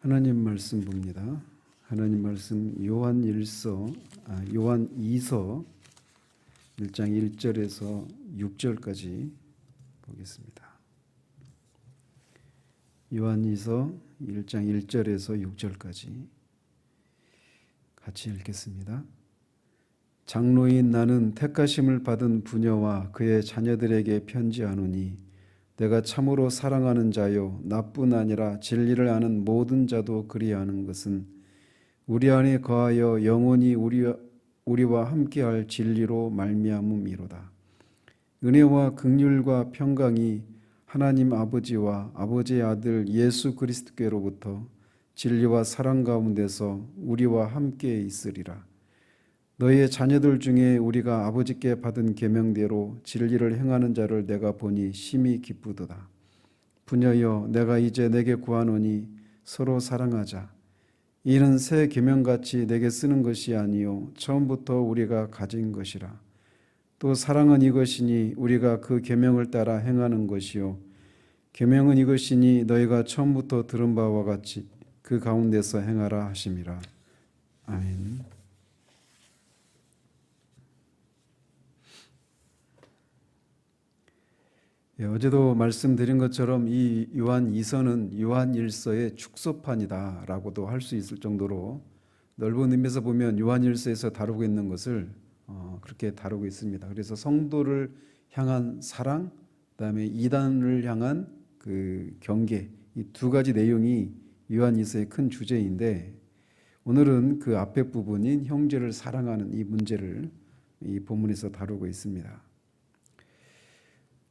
하나님 말씀 봅니다. 하나님 말씀 요한 2서 1장 1절에서 6절까지 보겠습니다. 요한 2서 1장 1절에서 6절까지 같이 읽겠습니다. 장로인 나는 택하심을 받은 부녀와 그의 자녀들에게 편지하노니 내가 참으로 사랑하는 자요 나뿐 아니라 진리를 아는 모든 자도 그리하는 것은 우리 안에 거하여 영원히 우리와 함께할 진리로 말미암음이로다. 은혜와 긍휼과 평강이 하나님 아버지와 아버지의 아들 예수 그리스도께로부터 진리와 사랑 가운데서 우리와 함께 있으리라. 너희의 자녀들 중에 우리가 아버지께 받은 계명대로 진리를 행하는 자를 내가 보니 심히 기쁘도다. 부녀여 내가 이제 내게 구하노니 서로 사랑하자. 이는 새 계명같이 내게 쓰는 것이 아니요 처음부터 우리가 가진 것이라. 또 사랑은 이것이니 우리가 그 계명을 따라 행하는 것이요 계명은 이것이니 너희가 처음부터 들은 바와 같이 그 가운데서 행하라 하심이라. 아멘. 어제도 말씀드린 것처럼 이 요한 2서는 요한 1서의 축소판이다라고도 할 수 있을 정도로 넓은 의미에서 보면 요한 1서에서 다루고 있는 것을 그렇게 다루고 있습니다. 그래서 성도를 향한 사랑, 그다음에 이단을 향한 그 경계, 이 두 가지 내용이 요한 2서의 큰 주제인데 오늘은 그 앞에 부분인 형제를 사랑하는 이 문제를 이 본문에서 다루고 있습니다.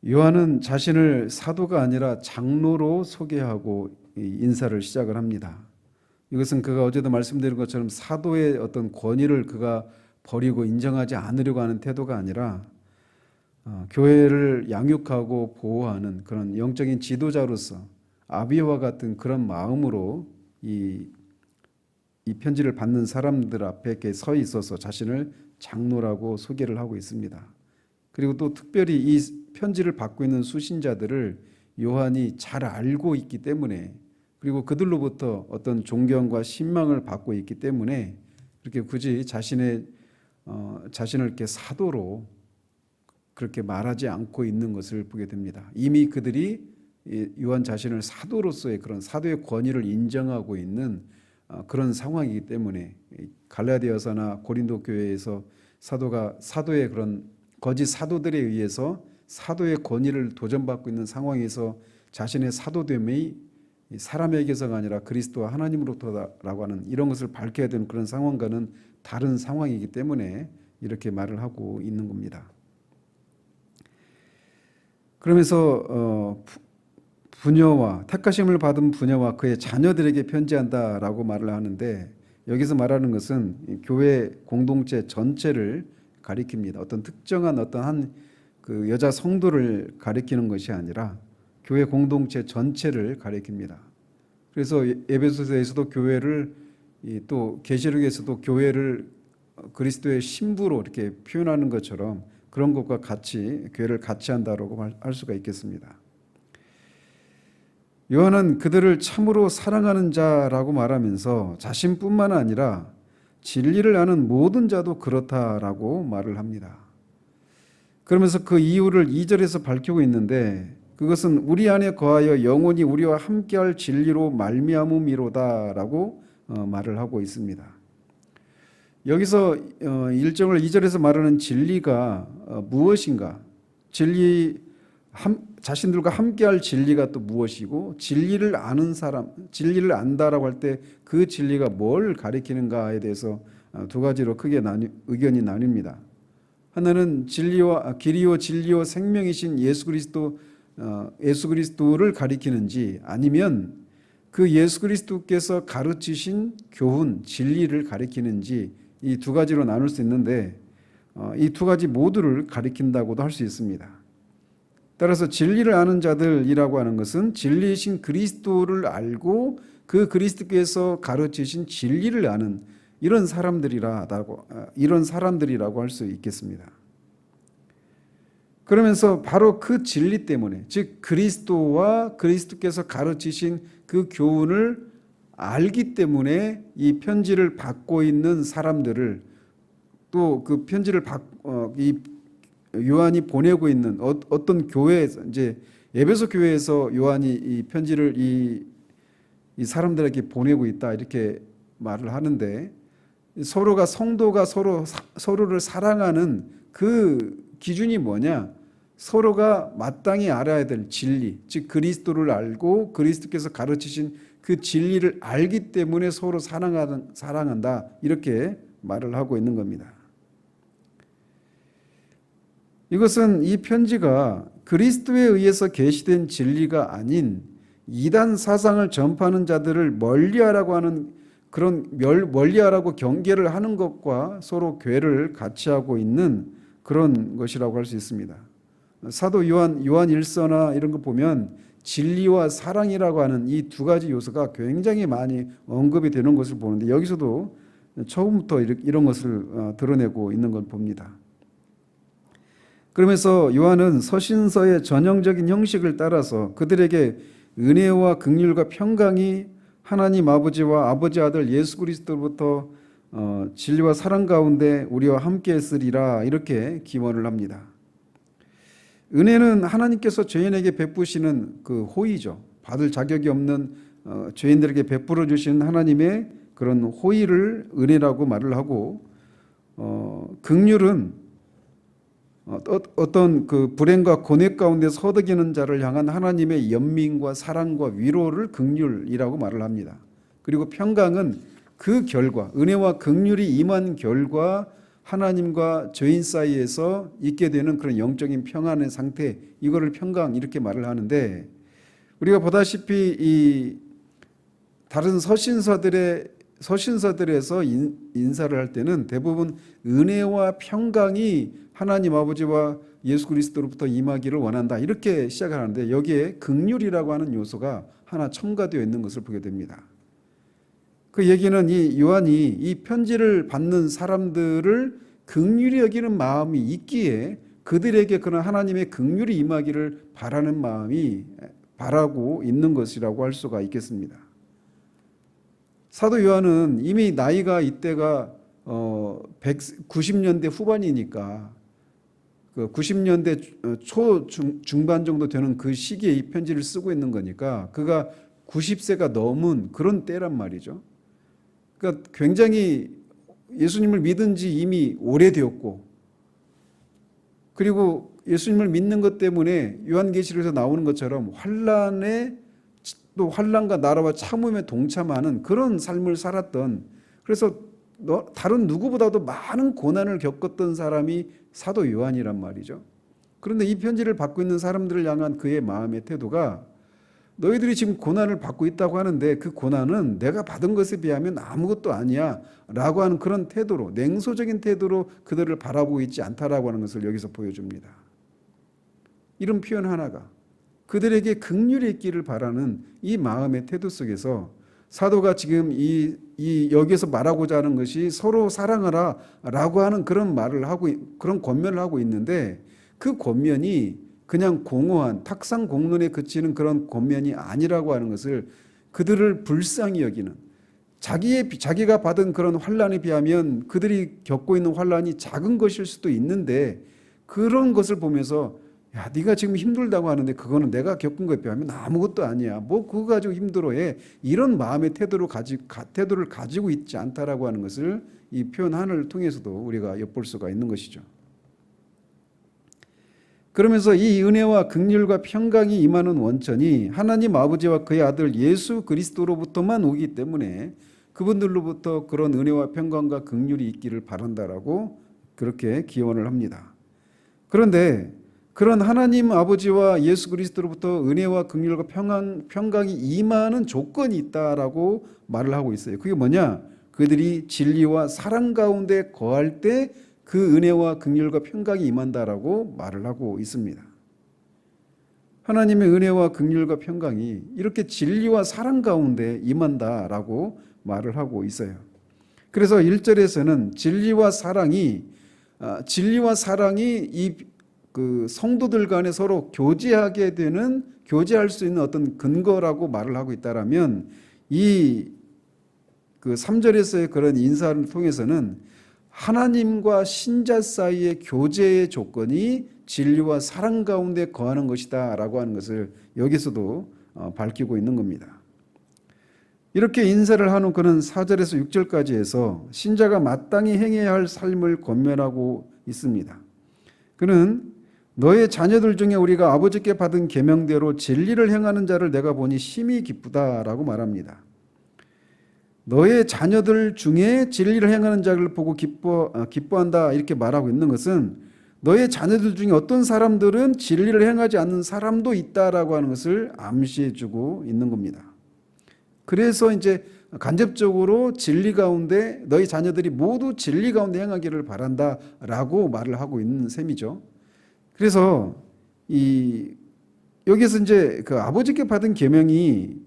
요한은 자신을 사도가 아니라 장로로 소개하고 인사를 시작을 합니다. 이것은 그가 어제도 말씀드린 것처럼 사도의 어떤 권위를 그가 버리고 인정하지 않으려고 하는 태도가 아니라 교회를 양육하고 보호하는 그런 영적인 지도자로서 아비와 같은 그런 마음으로 이 편지를 받는 사람들 앞에 이렇게 서 있어서 자신을 장로라고 소개를 하고 있습니다. 그리고 또 특별히 이 편지를 받고 있는 수신자들을 요한이 잘 알고 있기 때문에 그리고 그들로부터 어떤 존경과 신망을 받고 있기 때문에 그렇게 굳이 자신을 이렇게 사도로 그렇게 말하지 않고 있는 것을 보게 됩니다. 이미 그들이 요한 자신을 사도로서의 그런 사도의 권위를 인정하고 있는 그런 상황이기 때문에 갈라디아서나 고린도 교회에서 사도의 그런 거짓 사도들에 의해서 사도의 권위를 도전받고 있는 상황에서 자신의 사도됨이 사람에게서가 아니라 그리스도와 하나님으로부터라고 하는 이런 것을 밝혀야 되는 그런 상황과는 다른 상황이기 때문에 이렇게 말을 하고 있는 겁니다. 그러면서 부녀와 택하심을 받은 부녀와 그의 자녀들에게 편지한다라고 말을 하는데 여기서 말하는 것은 교회 공동체 전체를 가리킵니다. 어떤 특정한 한 그 여자 성도를 가리키는 것이 아니라 교회 공동체 전체를 가리킵니다. 그래서 에베소서에서도 교회를 또 계시록에서도 교회를 그리스도의 신부로 이렇게 표현하는 것처럼 그런 것과 같이 교회를 같이 한다라고 할 수가 있겠습니다. 요한은 그들을 참으로 사랑하는 자라고 말하면서 자신뿐만 아니라 진리를 아는 모든 자도 그렇다라고 말을 합니다. 그러면서 그 이유를 2절에서 밝히고 있는데 그것은 우리 안에 거하여 영원히 우리와 함께할 진리로 말미암음이로다라고 말을 하고 있습니다. 여기서 1절을 2절에서 말하는 진리가 무엇인가? 자신들과 함께할 진리가 또 무엇이고 진리를 아는 사람, 진리를 안다라고 할 때 그 진리가 뭘 가리키는가에 대해서 두 가지로 크게 의견이 나뉩니다. 하나는 길이요 진리요 생명이신 예수 그리스도를 가리키는지 아니면 그 예수 그리스도께서 가르치신 교훈, 진리를 가리키는지 이 두 가지로 나눌 수 있는데 이 두 가지 모두를 가리킨다고도 할 수 있습니다. 따라서 진리를 아는 자들이라고 하는 것은 진리이신 그리스도를 알고 그 그리스도께서 가르치신 진리를 아는 이런 사람들이라고 할 수 있겠습니다. 그러면서 바로 그 진리 때문에 즉 그리스도와 그리스도께서 가르치신 그 교훈을 알기 때문에 이 편지를 받고 있는 사람들을, 또 그 편지를 이 요한이 보내고 있는 어떤 교회에서, 이제 에베소 교회에서 요한이 이 편지를 이 사람들에게 보내고 있다, 이렇게 말을 하는데, 서로가, 성도가 서로를 사랑하는 그 기준이 뭐냐? 서로가 마땅히 알아야 될 진리, 즉 그리스도를 알고 그리스도께서 가르치신 그 진리를 알기 때문에 서로 사랑한다, 이렇게 말을 하고 있는 겁니다. 이것은, 이 편지가 그리스도에 의해서 계시된 진리가 아닌 이단 사상을 전파하는 자들을 멀리하라고 하는, 그런 멀리하라고 경계를 하는 것과 서로 괴를 같이 하고 있는 그런 것이라고 할 수 있습니다. 사도 요한 1서나 이런 거 보면 진리와 사랑이라고 하는 이 두 가지 요소가 굉장히 많이 언급이 되는 것을 보는데, 여기서도 처음부터 이런 것을 드러내고 있는 걸 봅니다. 그러면서 요한은 서신서의 전형적인 형식을 따라서 그들에게 은혜와 긍휼과 평강이 하나님 아버지와 아버지 아들 예수 그리스도로부터 진리와 사랑 가운데 우리와 함께 했으리라, 이렇게 기원을 합니다. 은혜는 하나님께서 죄인에게 베푸시는 그 호의죠. 받을 자격이 없는 죄인들에게 베풀어 주시는 하나님의 그런 호의를 은혜라고 말을 하고, 긍휼은 어떤 그 불행과 고뇌 가운데서 허덕이는 자를 향한 하나님의 연민과 사랑과 위로를 긍휼이라고 말을 합니다. 그리고 평강은 그 결과, 은혜와 긍휼이 임한 결과 하나님과 죄인 사이에서 있게 되는 그런 영적인 평안의 상태, 이거를 평강, 이렇게 말을 하는데, 우리가 보다시피 이 다른 서신서들에서 인사를 할 때는 대부분 은혜와 평강이 하나님 아버지와 예수 그리스도로부터 임하기를 원한다, 이렇게 시작을 하는데, 여기에 긍휼이라고 하는 요소가 하나 첨가되어 있는 것을 보게 됩니다. 그 얘기는 이 요한이 이 편지를 받는 사람들을 긍휼히 여기는 마음이 있기에 그들에게 그런 하나님의 긍휼이 임하기를 바라는 마음이 바라고 있는 것이라고 할 수가 있겠습니다. 사도 요한은 이미 나이가 이때가 90년대 후반이니까, 그 90년대 중반 정도 되는 그 시기에 이 편지를 쓰고 있는 거니까 그가 90세가 넘은 그런 때란 말이죠. 그러니까 굉장히 예수님을 믿은 지 이미 오래되었고, 그리고 예수님을 믿는 것 때문에 요한계시록에서 나오는 것처럼 환난에, 또 환난과 나라와 참음에 동참하는 그런 삶을 살았던, 그래서 다른 누구보다도 많은 고난을 겪었던 사람이 사도 요한이란 말이죠. 그런데 이 편지를 받고 있는 사람들을 향한 그의 마음의 태도가, 너희들이 지금 고난을 받고 있다고 하는데 그 고난은 내가 받은 것에 비하면 아무것도 아니야 라고 하는 그런 태도로, 냉소적인 태도로 그들을 바라보고 있지 않다라고 하는 것을 여기서 보여줍니다. 이런 표현 하나가 그들에게 긍휼이 있기를 바라는 이 마음의 태도 속에서 사도가 지금 여기에서 말하고자 하는 것이 서로 사랑하라 라고 하는 그런 말을 하고, 그런 권면을 하고 있는데, 그 권면이 그냥 공허한 탁상 공론에 그치는 그런 권면이 아니라고 하는 것을, 그들을 불쌍히 여기는, 자기가 받은 그런 환난에 비하면 그들이 겪고 있는 환난이 작은 것일 수도 있는데, 그런 것을 보면서 야, 네가 지금 힘들다고 하는데 그거는 내가 겪은 것에 비하면 아무것도 아니야, 뭐 그거 가지고 힘들어해, 이런 마음의 태도를 가지고 있지 않다라고 하는 것을 이 표현 하나를 통해서도 우리가 엿볼 수가 있는 것이죠. 그러면서 이 은혜와 긍휼과 평강이 임하는 원천이 하나님 아버지와 그의 아들 예수 그리스도로부터만 오기 때문에 그분들로부터 그런 은혜와 평강과 긍휼이 있기를 바란다라고 그렇게 기원을 합니다. 그런데 그런 하나님 아버지와 예수 그리스도로부터 은혜와 긍휼과 평강이 임하는 조건이 있다라고 말을 하고 있어요. 그게 뭐냐? 그들이 진리와 사랑 가운데 거할 때 그 은혜와 긍휼과 평강이 임한다라고 말을 하고 있습니다. 하나님의 은혜와 긍휼과 평강이 이렇게 진리와 사랑 가운데 임한다라고 말을 하고 있어요. 그래서 1절에서는 진리와 사랑이 이 그 성도들 간에 서로 교제할 수 있는 어떤 근거라고 말을 하고 있다라면, 이 그 3절에서의 그런 인사를 통해서는 하나님과 신자 사이의 교제의 조건이 진리와 사랑 가운데 거하는 것이다 라고 하는 것을 여기서도 밝히고 있는 겁니다. 이렇게 인사를 한 후 그는 4절에서 6절까지 해서 신자가 마땅히 행해야 할 삶을 권면하고 있습니다. 그는 너의 자녀들 중에 우리가 아버지께 받은 계명대로 진리를 행하는 자를 내가 보니 심히 기쁘다라고 말합니다. 너의 자녀들 중에 진리를 행하는 자를 보고 기뻐한다 이렇게 말하고 있는 것은 너의 자녀들 중에 어떤 사람들은 진리를 행하지 않는 사람도 있다라고 하는 것을 암시해 주고 있는 겁니다. 그래서 이제 간접적으로 진리 가운데 너희 자녀들이 모두 진리 가운데 행하기를 바란다라고 말을 하고 있는 셈이죠. 그래서 여기서 이제 그 아버지께 받은 계명은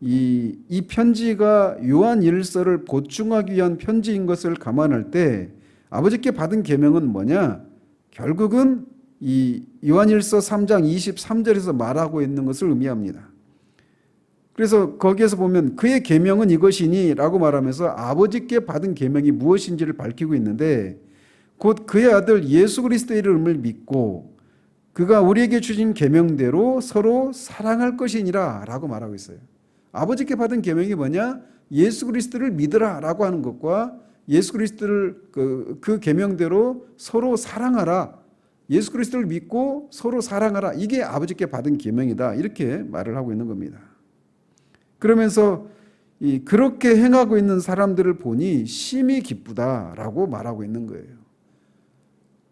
이 편지가 요한일서를 보충하기 위한 편지인 것을 감안할 때 아버지께 받은 계명은 뭐냐? 결국은 이 요한일서 3장 23절에서 말하고 있는 것을 의미합니다. 그래서 거기에서 보면 그의 계명은 이것이니 라고 말하면서 아버지께 받은 계명이 무엇인지를 밝히고 있는데 곧 그의 아들 예수 그리스도의 이름을 믿고 그가 우리에게 주신 계명대로 서로 사랑할 것이니라 라고 말하고 있어요. 아버지께 받은 계명이 뭐냐? 예수 그리스도를 믿으라 라고 하는 것과 예수 그리스도를 그 계명대로 서로 사랑하라. 예수 그리스도를 믿고 서로 사랑하라. 이게 아버지께 받은 계명이다. 이렇게 말을 하고 있는 겁니다. 그러면서 그렇게 행하고 있는 사람들을 보니 심히 기쁘다라고 말하고 있는 거예요.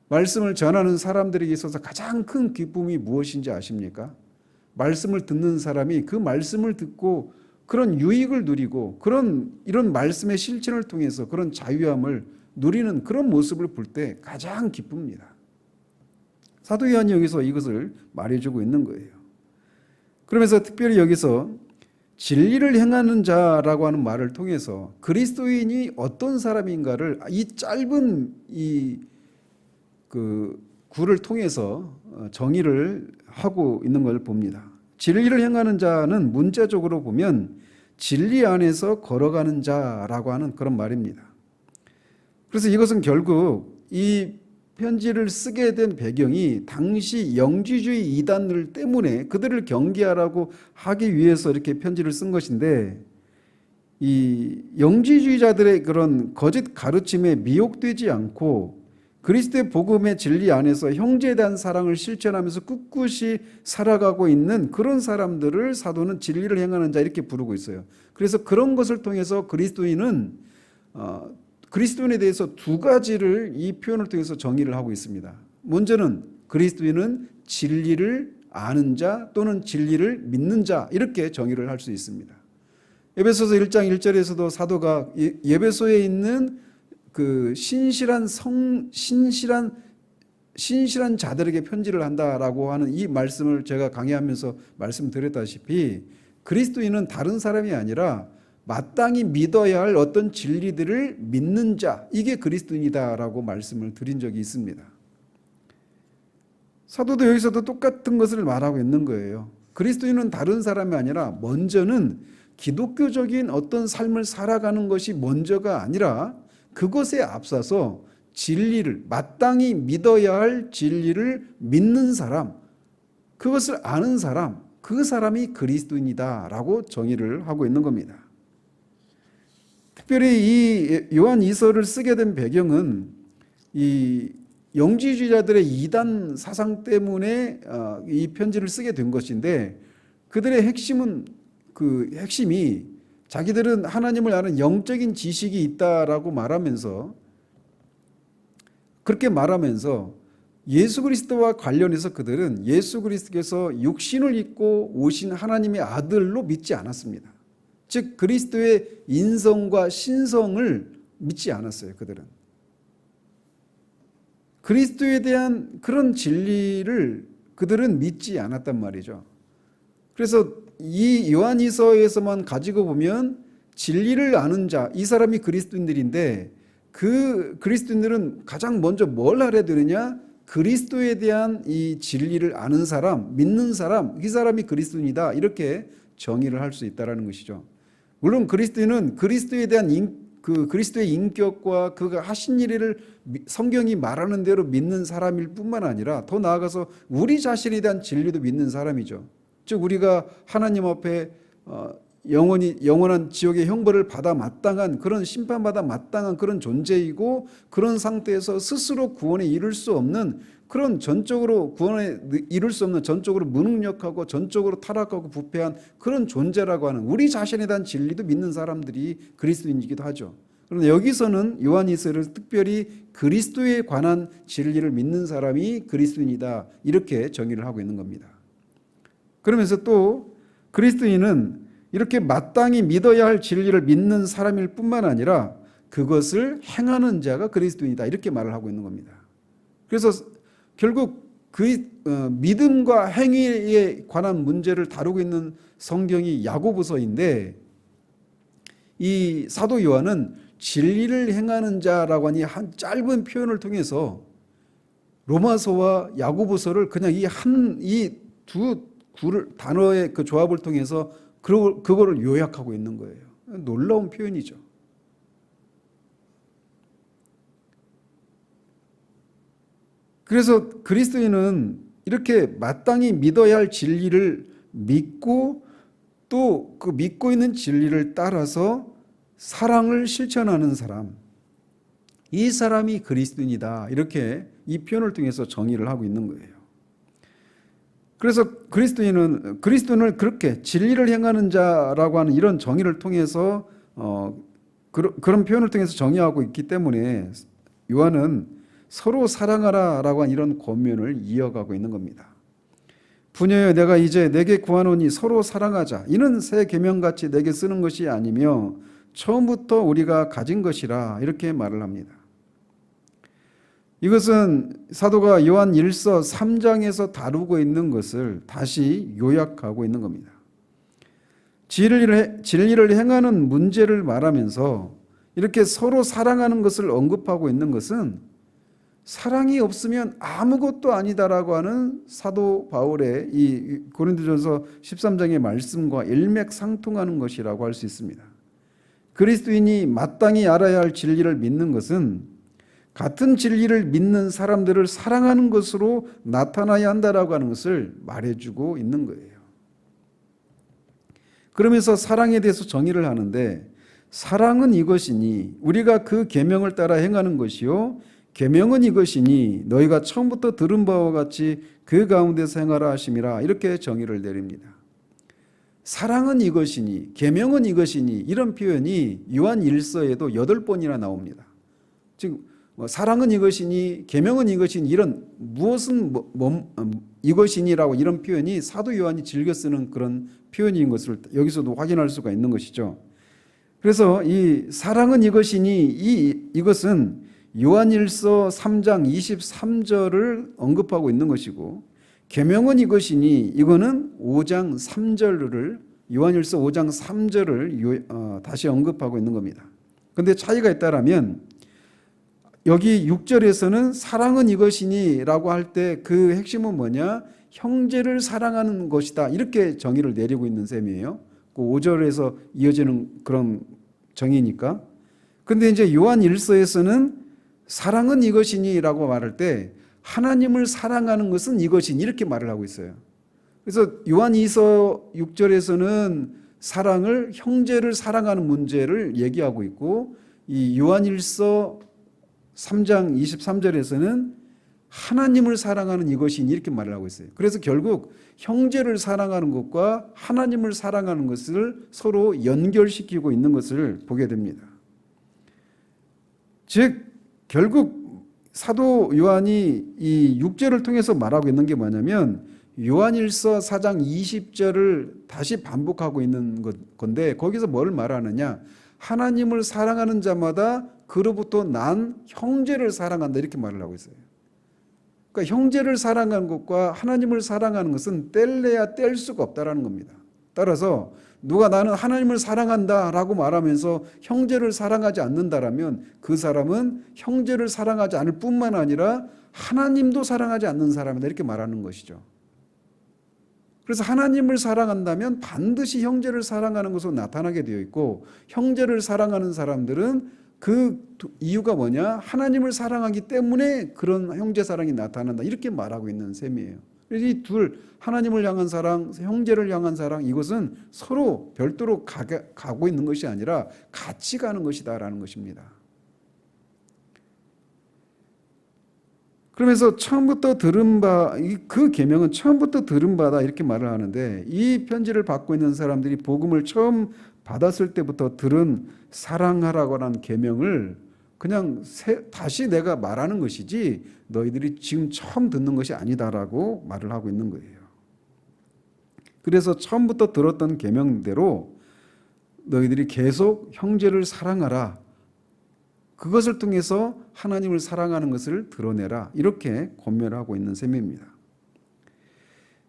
말씀을 전하는 사람들에게 있어서 가장 큰 기쁨이 무엇인지 아십니까? 말씀을 듣는 사람이 그 말씀을 듣고 그런 유익을 누리고 이런 말씀의 실천을 통해서 그런 자유함을 누리는 그런 모습을 볼 때 가장 기쁩니다. 사도 요한이 여기서 이것을 말해주고 있는 거예요. 그러면서 특별히 여기서 진리를 행하는 자라고 하는 말을 통해서 그리스도인이 어떤 사람인가를 이 짧은 구를 통해서 정의를 하고 있는 걸 봅니다. 진리를 행하는 자는 문자적으로 보면 진리 안에서 걸어가는 자라고 하는 그런 말입니다. 그래서 이것은 결국 이 편지를 쓰게 된 배경이 당시 영지주의 이단들 때문에 그들을 경계하라고 하기 위해서 이렇게 편지를 쓴 것인데 이 영지주의자들의 그런 거짓 가르침에 미혹되지 않고 그리스도의 복음의 진리 안에서 형제에 대한 사랑을 실천하면서 꿋꿋이 살아가고 있는 그런 사람들을 사도는 진리를 행하는 자 이렇게 부르고 있어요. 그래서 그런 것을 통해서 그리스도인에 대해서 두 가지를 이 표현을 통해서 정의를 하고 있습니다. 먼저는 그리스도인은 진리를 아는 자 또는 진리를 믿는 자 이렇게 정의를 할 수 있습니다. 에베소서 1장 1절에서도 사도가 에베소에 있는 그 신실한 자들에게 편지를 한다라고 하는 이 말씀을 제가 강의하면서 말씀드렸다시피 그리스도인은 다른 사람이 아니라 마땅히 믿어야 할 어떤 진리들을 믿는 자, 이게 그리스도인이다라고 말씀을 드린 적이 있습니다. 사도도 여기서도 똑같은 것을 말하고 있는 거예요. 그리스도인은 다른 사람이 아니라 먼저는 기독교적인 어떤 삶을 살아가는 것이 먼저가 아니라 그것에 앞서서 진리를 마땅히 믿어야 할 진리를 믿는 사람, 그것을 아는 사람, 그 사람이 그리스도인이다라고 정의를 하고 있는 겁니다. 특별히 이 요한 2서를 쓰게 된 배경은 이 영지주의자들의 이단 사상 때문에 이 편지를 쓰게 된 것인데 그들의 핵심이 자기들은 하나님을 아는 영적인 지식이 있다라고 그렇게 말하면서 예수 그리스도와 관련해서 그들은 예수 그리스도께서 육신을 입고 오신 하나님의 아들로 믿지 않았습니다. 즉 그리스도의 인성과 신성을 믿지 않았어요. 그들은 그리스도에 대한 그런 진리를 그들은 믿지 않았단 말이죠. 그래서 이 요한이서에서만 가지고 보면 진리를 아는 자, 이 사람이 그리스도인들인데 그 그리스도인들은 가장 먼저 뭘 알아야 되느냐? 그리스도에 대한 이 진리를 아는 사람, 믿는 사람, 이 사람이 그리스도인이다. 이렇게 정의를 할 수 있다는 것이죠. 물론 그리스도인은 그리스도에 대한 그리스도의 인격과 그가 하신 일을 성경이 말하는 대로 믿는 사람일 뿐만 아니라 더 나아가서 우리 자신에 대한 진리도 믿는 사람이죠. 즉 우리가 하나님 앞에 영원한 지옥의 형벌을 받아 마땅한 그런 심판받아 마땅한 그런 존재이고, 그런 상태에서 스스로 구원에 이를 수 없는 그런 전적으로 구원에 이룰 수 없는 전적으로 무능력하고 전적으로 타락하고 부패한 그런 존재라고 하는 우리 자신에 대한 진리도 믿는 사람들이 그리스도인이기도 하죠. 그런데 여기서는 요한일서를 특별히 그리스도에 관한 진리를 믿는 사람이 그리스도인이다, 이렇게 정의를 하고 있는 겁니다. 그러면서 또 그리스도인은 이렇게 마땅히 믿어야 할 진리를 믿는 사람일 뿐만 아니라 그것을 행하는 자가 그리스도인이다, 이렇게 말을 하고 있는 겁니다. 그래서 결국 믿음과 행위에 관한 문제를 다루고 있는 성경이 야고보서인데, 이 사도 요한은 진리를 행하는 자라고 하니 한 짧은 표현을 통해서 로마서와 야고보서를 그냥 이 두 단어의 그 조합을 통해서 그거를 요약하고 있는 거예요. 놀라운 표현이죠. 그래서 그리스도인은 이렇게 마땅히 믿어야 할 진리를 믿고 또 그 믿고 있는 진리를 따라서 사랑을 실천하는 사람, 이 사람이 그리스도인이다, 이렇게 이 표현을 통해서 정의를 하고 있는 거예요. 그래서 그리스도인을 그렇게 진리를 행하는 자라고 하는 이런 정의를 통해서 그런 표현을 통해서 정의하고 있기 때문에 요한은 서로 사랑하라라고 하는 이런 권면을 이어가고 있는 겁니다. 부녀여, 내가 이제 내게 구하노니 서로 사랑하자. 이는 새 계명같이 내게 쓰는 것이 아니며 처음부터 우리가 가진 것이라, 이렇게 말을 합니다. 이것은 사도가 요한 1서 3장에서 다루고 있는 것을 다시 요약하고 있는 겁니다. 진리를 행하는 문제를 말하면서 이렇게 서로 사랑하는 것을 언급하고 있는 것은 사랑이 없으면 아무것도 아니다라고 하는 사도 바울의 이 고린도전서 13장의 말씀과 일맥상통하는 것이라고 할 수 있습니다. 그리스도인이 마땅히 알아야 할 진리를 믿는 것은 같은 진리를 믿는 사람들을 사랑하는 것으로 나타나야 한다라고 하는 것을 말해주고 있는 거예요. 그러면서 사랑에 대해서 정의를 하는데, 사랑은 이것이니 우리가 그 계명을 따라 행하는 것이요, 계명은 이것이니 너희가 처음부터 들은 바와 같이 그 가운데서 행하라 하심이라, 이렇게 정의를 내립니다. 사랑은 이것이니, 계명은 이것이니, 이런 표현이 요한 1서에도 8번이나 나옵니다. 즉 사랑은 이것이니, 계명은 이것이니, 이런 무엇은 이것이니라고 이런 표현이 사도 요한이 즐겨 쓰는 그런 표현인 것을 여기서도 확인할 수가 있는 것이죠. 그래서 이 사랑은 이것이니, 이것은 요한일서 3장 23절을 언급하고 있는 것이고, 계명은 이것이니 이거는 5장 3절을 요한일서 5장 3절을 다시 언급하고 있는 겁니다. 그런데 차이가 있다라면 여기 6절에서는 사랑은 이것이니 라고 할 때 그 핵심은 뭐냐? 형제를 사랑하는 것이다, 이렇게 정의를 내리고 있는 셈이에요. 그 5절에서 이어지는 그런 정의니까. 근데 이제 요한 1서에서는 사랑은 이것이니 라고 말할 때 하나님을 사랑하는 것은 이것이니, 이렇게 말을 하고 있어요. 그래서 요한 2서 6절에서는 사랑을, 형제를 사랑하는 문제를 얘기하고 있고, 이 요한 1서 3장 23절에서는 하나님을 사랑하는 이것이니, 이렇게 말을 하고 있어요. 그래서 결국 형제를 사랑하는 것과 하나님을 사랑하는 것을 서로 연결시키고 있는 것을 보게 됩니다. 즉 결국 사도 요한이 이 6절을 통해서 말하고 있는 게 뭐냐면, 요한일서 4장 20절을 다시 반복하고 있는 건데, 거기서 뭘 말하느냐? 하나님을 사랑하는 자마다 그로부터 난 형제를 사랑한다, 이렇게 말을 하고 있어요. 그러니까 형제를 사랑하는 것과 하나님을 사랑하는 것은 뗄래야 뗄 수가 없다라는 겁니다. 따라서 누가 나는 하나님을 사랑한다라고 말하면서 형제를 사랑하지 않는다라면 그 사람은 형제를 사랑하지 않을 뿐만 아니라 하나님도 사랑하지 않는 사람이다, 이렇게 말하는 것이죠. 그래서 하나님을 사랑한다면 반드시 형제를 사랑하는 것으로 나타나게 되어 있고, 형제를 사랑하는 사람들은 그 이유가 뭐냐? 하나님을 사랑하기 때문에 그런 형제 사랑이 나타난다, 이렇게 말하고 있는 셈이에요. 그래서 이 둘, 하나님을 향한 사랑, 형제를 향한 사랑, 이것은 서로 별도로 가고 있는 것이 아니라 같이 가는 것이다라는 것입니다. 그러면서 처음부터 들은 바, 그 계명은 처음부터 들은 바다, 이렇게 말을 하는데, 이 편지를 받고 있는 사람들이 복음을 처음 받았을 때부터 들은 사랑하라고 하는 계명을 그냥 다시 내가 말하는 것이지 너희들이 지금 처음 듣는 것이 아니다라고 말을 하고 있는 거예요. 그래서 처음부터 들었던 계명대로 너희들이 계속 형제를 사랑하라, 그것을 통해서 하나님을 사랑하는 것을 드러내라, 이렇게 권면을 하고 있는 셈입니다.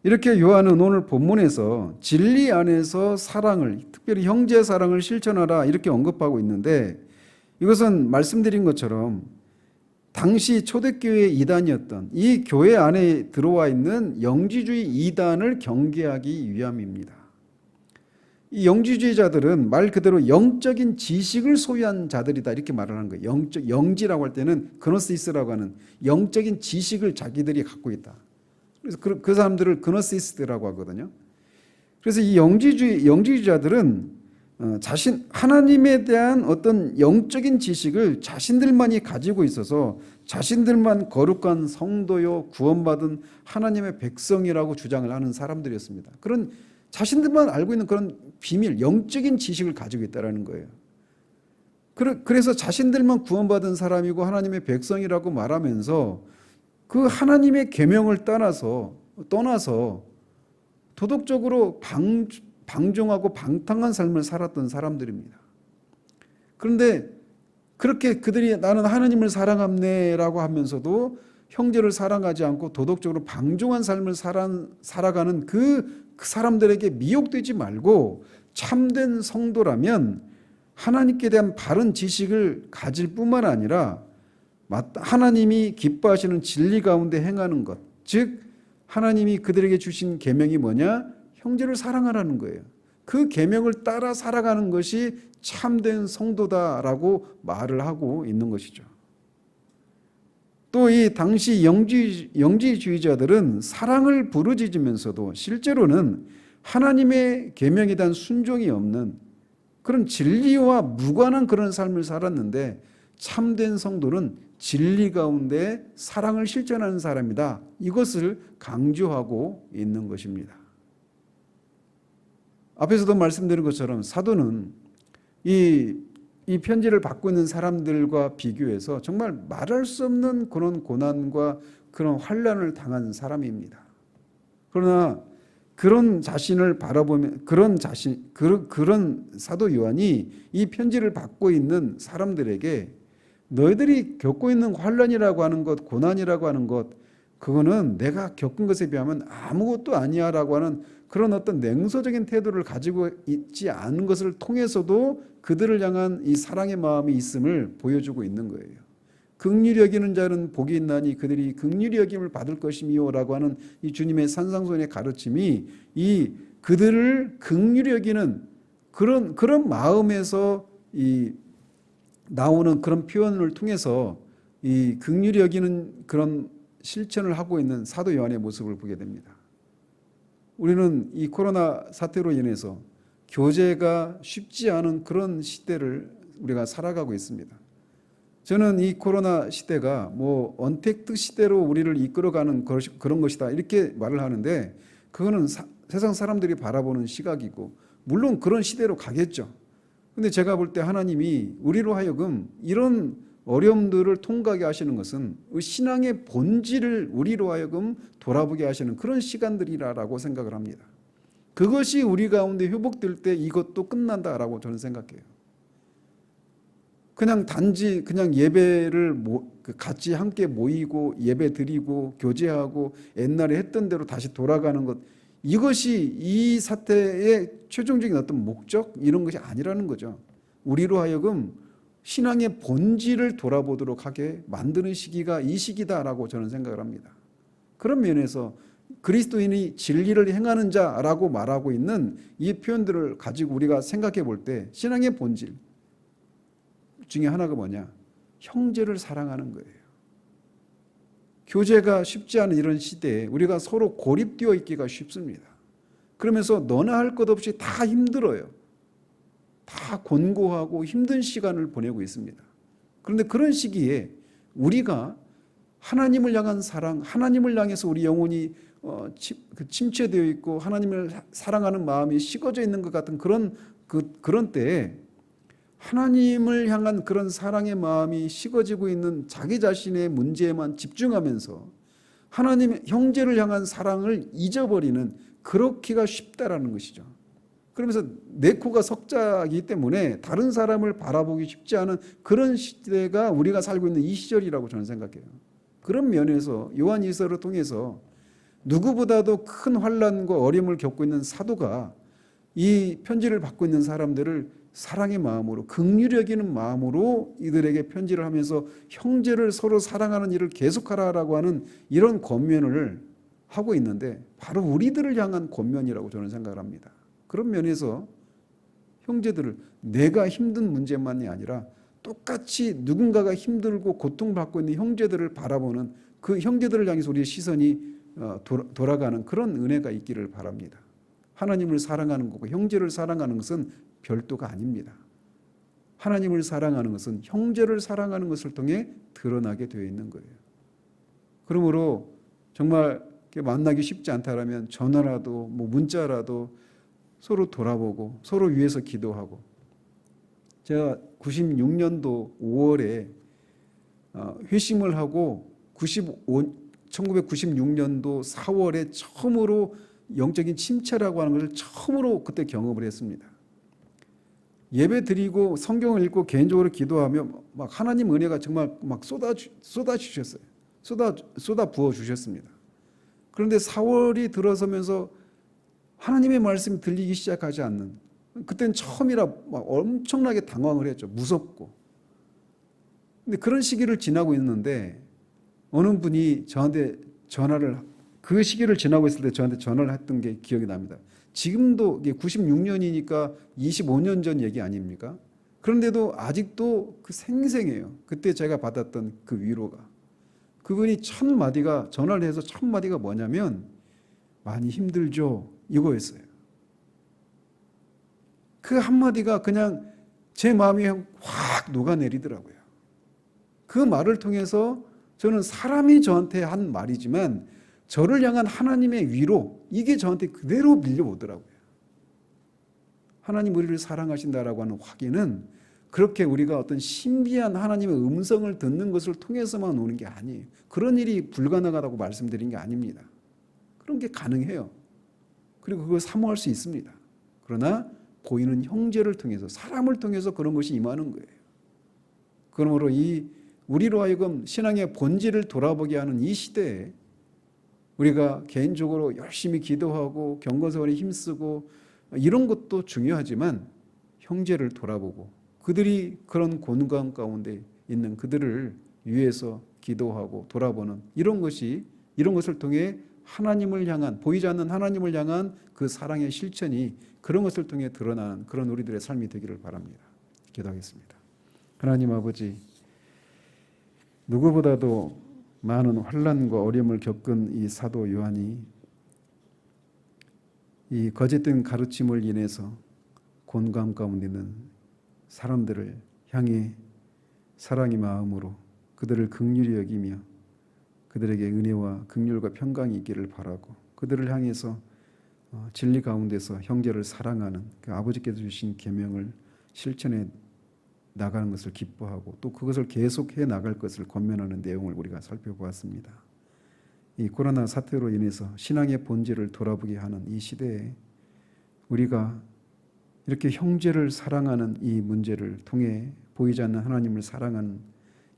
이렇게 요한은 오늘 본문에서 진리 안에서 사랑을, 특별히 형제 사랑을 실천하라, 이렇게 언급하고 있는데, 이것은 말씀드린 것처럼 당시 초대교회 이단이었던 이 교회 안에 들어와 있는 영지주의 이단을 경계하기 위함입니다. 이 영지주의자들은 말 그대로 영적인 지식을 소유한 자들이다, 이렇게 말을 하는 거예요. 영지라고 할 때는 그노시스라고 하는 영적인 지식을 자기들이 갖고 있다. 그래서 그 사람들을 그노시스트라고 하거든요. 그래서 이 영지주의자들은 하나님에 대한 어떤 영적인 지식을 자신들만이 가지고 있어서 자신들만 거룩한 성도요, 구원받은 하나님의 백성이라고 주장을 하는 사람들이었습니다. 그런 자신들만 알고 있는 그런 비밀, 영적인 지식을 가지고 있다는 거예요. 그래서 자신들만 구원받은 사람이고 하나님의 백성이라고 말하면서 그 하나님의 계명을 떠나서 도덕적으로 방종하고 방탕한 삶을 살았던 사람들입니다. 그런데 그렇게 그들이 나는 하나님을 사랑합네라고 하면서도 형제를 사랑하지 않고 도덕적으로 방종한 삶을 살아가는 그 사람들에게 미혹되지 말고, 참된 성도라면 하나님께 대한 바른 지식을 가질 뿐만 아니라 하나님이 기뻐하시는 진리 가운데 행하는 것, 즉 하나님이 그들에게 주신 계명이 뭐냐? 형제를 사랑하라는 거예요. 그 계명을 따라 살아가는 것이 참된 성도다라고 말을 하고 있는 것이죠. 또 이 당시 영지주의자들은 사랑을 부르짖으면서도 실제로는 하나님의 계명에 대한 순종이 없는 그런 진리와 무관한 그런 삶을 살았는데, 참된 성도는 진리 가운데 사랑을 실천하는 사람이다, 이것을 강조하고 있는 것입니다. 앞에서도 말씀드린 것처럼 사도는 이 편지를 받고 있는 사람들과 비교해서 정말 말할 수 없는 그런 고난과 그런 환난을 당한 사람입니다. 그러나 그런 자신을 바라보면 그런 사도 요한이 이 편지를 받고 있는 사람들에게 너희들이 겪고 있는 환난이라고 하는 것, 고난이라고 하는 것, 그거는 내가 겪은 것에 비하면 아무것도 아니야라고 하는 그런 어떤 냉소적인 태도를 가지고 있지 않은 것을 통해서도 그들을 향한 이 사랑의 마음이 있음을 보여주고 있는 거예요. 긍휼히 여기는 자는 복이 있나니 그들이 긍휼히 여김을 받을 것이미요라고 하는 이 주님의 산상수훈의 가르침이 이 그들을 긍휼히 여기는 그런 마음에서 이 나오는 그런 표현을 통해서 이 긍휼히 여기는 그런 실천을 하고 있는 사도 요한의 모습을 보게 됩니다. 우리는 이 코로나 사태로 인해서 교제가 쉽지 않은 그런 시대를 우리가 살아가고 있습니다. 저는 이 코로나 시대가 뭐 언택트 시대로 우리를 이끌어가는 그런 것이다, 이렇게 말을 하는데, 그거는 세상 사람들이 바라보는 시각이고 물론 그런 시대로 가겠죠. 근데 제가 볼 때 하나님이 우리로 하여금 이런 어려움들을 통과하게 하시는 것은 신앙의 본질을 우리로 하여금 돌아보게 하시는 그런 시간들이라고 생각을 합니다. 그것이 우리 가운데 회복될 때 이것도 끝난다라고 저는 생각해요. 단지 예배를 같이 함께 모이고 예배 드리고 교제하고 옛날에 했던 대로 다시 돌아가는 것, 이것이 이 사태의 최종적인 어떤 목적, 이런 것이 아니라는 거죠. 우리로 하여금 신앙의 본질을 돌아보도록 하게 만드는 시기가 이 시기다라고 저는 생각을 합니다. 그런 면에서 그리스도인이 진리를 행하는 자라고 말하고 있는 이 표현들을 가지고 우리가 생각해 볼 때 신앙의 본질 중에 하나가 뭐냐? 형제를 사랑하는 거예요. 교제가 쉽지 않은 이런 시대에 우리가 서로 고립되어 있기가 쉽습니다. 그러면서 너나 할 것 없이 다 힘들어요. 다 곤고하고 힘든 시간을 보내고 있습니다. 그런데 그런 시기에 우리가 하나님을 향한 사랑, 하나님을 향해서 우리 영혼이 침체되어 있고 하나님을 사랑하는 마음이 식어져 있는 것 같은 그런 때에 하나님을 향한 그런 사랑의 마음이 식어지고 있는 자기 자신의 문제에만 집중하면서 하나님 형제를 향한 사랑을 잊어버리는 그렇기가 쉽다라는 것이죠. 그러면서 내 코가 석자이기 때문에 다른 사람을 바라보기 쉽지 않은 그런 시대가 우리가 살고 있는 이 시절이라고 저는 생각해요. 그런 면에서 요한 이서를 통해서 누구보다도 큰 환난과 어려움을 겪고 있는 사도가 이 편지를 받고 있는 사람들을 사랑의 마음으로 긍휼히 여기는 마음으로 이들에게 편지를 하면서 형제를 서로 사랑하는 일을 계속하라라고 하는 이런 권면을 하고 있는데 바로 우리들을 향한 권면이라고 저는 생각을 합니다. 그런 면에서 형제들을 내가 힘든 문제만이 아니라 똑같이 누군가가 힘들고 고통받고 있는 형제들을 바라보는 그 형제들을 향해서 우리의 시선이 돌아가는 그런 은혜가 있기를 바랍니다. 하나님을 사랑하는 거고 형제를 사랑하는 것은 별도가 아닙니다. 하나님을 사랑하는 것은 형제를 사랑하는 것을 통해 드러나게 되어 있는 거예요. 그러므로 정말 만나기 쉽지 않다라면 전화라도 문자라도 서로 돌아보고 서로 위해서 기도하고 제가 96년도 5월에 회심을 하고 1996년도 4월에 처음으로 영적인 침체라고 하는 것을 처음으로 그때 경험을 했습니다. 예배 드리고 성경을 읽고 개인적으로 기도하며 막 하나님 은혜가 정말 막 쏟아주셨어요. 쏟아 부어 주셨습니다. 그런데 4월이 들어서면서 하나님의 말씀이 들리기 시작하지 않는 그때는 처음이라 막 엄청나게 당황을 했죠. 무섭고. 근데 그런 시기를 지나고 있는데 어느 분이 저한테 그 시기를 지나고 있을 때 저한테 전화를 했던 게 기억이 납니다. 지금도 96년이니까 25년 전 얘기 아닙니까? 그런데도 아직도 그 생생해요. 그때 제가 받았던 그 위로가. 그분이 전화를 해서 첫 마디가 뭐냐면 많이 힘들죠 이거였어요. 그 한마디가 그냥 제 마음이 확 녹아내리더라고요. 그 말을 통해서 저는 사람이 저한테 한 말이지만 저를 향한 하나님의 위로 이게 저한테 그대로 밀려오더라고요. 하나님 우리를 사랑하신다라고 하는 확인은 그렇게 우리가 어떤 신비한 하나님의 음성을 듣는 것을 통해서만 오는 게 아니에요. 그런 일이 불가능하다고 말씀드린 게 아닙니다. 그런 게 가능해요. 그리고 그걸 사모할 수 있습니다. 그러나 보이는 형제를 통해서 사람을 통해서 그런 것이 임하는 거예요. 그러므로 우리로 하여금 신앙의 본질을 돌아보게 하는 이 시대에 우리가 개인적으로 열심히 기도하고 경건생활에 힘쓰고 이런 것도 중요하지만 형제를 돌아보고 그들이 그런 곤고함 가운데 있는 그들을 위해서 기도하고 돌아보는 이런 것을 통해 하나님을 향한 보이지 않는 하나님을 향한 그 사랑의 실천이 그런 것을 통해 드러나는 그런 우리들의 삶이 되기를 바랍니다. 기도하겠습니다. 하나님 아버지 누구보다도 많은 환난과 어려움을 겪은 이 사도 요한이 이 거짓된 가르침을 인해서 곤고함 가운데 있는 사람들을 향해 사랑의 마음으로 그들을 긍휼히 여기며 그들에게 은혜와 긍휼과 평강이 있기를 바라고 그들을 향해서 진리 가운데서 형제를 사랑하는 그 아버지께서 주신 계명을 실천해 나가는 것을 기뻐하고 또 그것을 계속해 나갈 것을 권면하는 내용을 우리가 살펴보았습니다. 이 코로나 사태로 인해서 신앙의 본질을 돌아보게 하는 이 시대에 우리가 이렇게 형제를 사랑하는 이 문제를 통해 보이지 않는 하나님을 사랑하는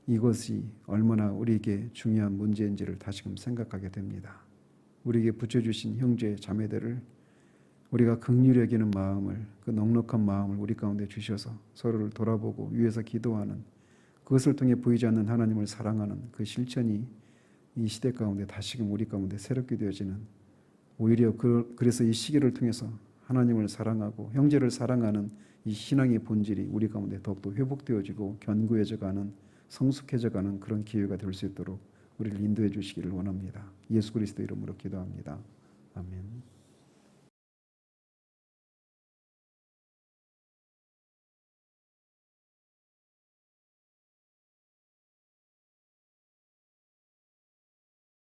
이것이 얼마나 우리에게 중요한 문제인지를 다시금 생각하게 됩니다. 우리에게 붙여주신 형제 자매들을 우리가 긍휼히 여기는 마음을 그 넉넉한 마음을 우리 가운데 주셔서 서로를 돌아보고 위해서 기도하는 그것을 통해 보이지 않는 하나님을 사랑하는 그 실천이 이 시대 가운데 다시금 우리 가운데 새롭게 되어지는 오히려 그래서 이 시기를 통해서 하나님을 사랑하고 형제를 사랑하는 이 신앙의 본질이 우리 가운데 더욱더 회복되어지고 견고해져가는 성숙해져가는 그런 기회가 될 수 있도록 우리를 인도해 주시기를 원합니다. 예수 그리스도 이름으로 기도합니다. 아멘.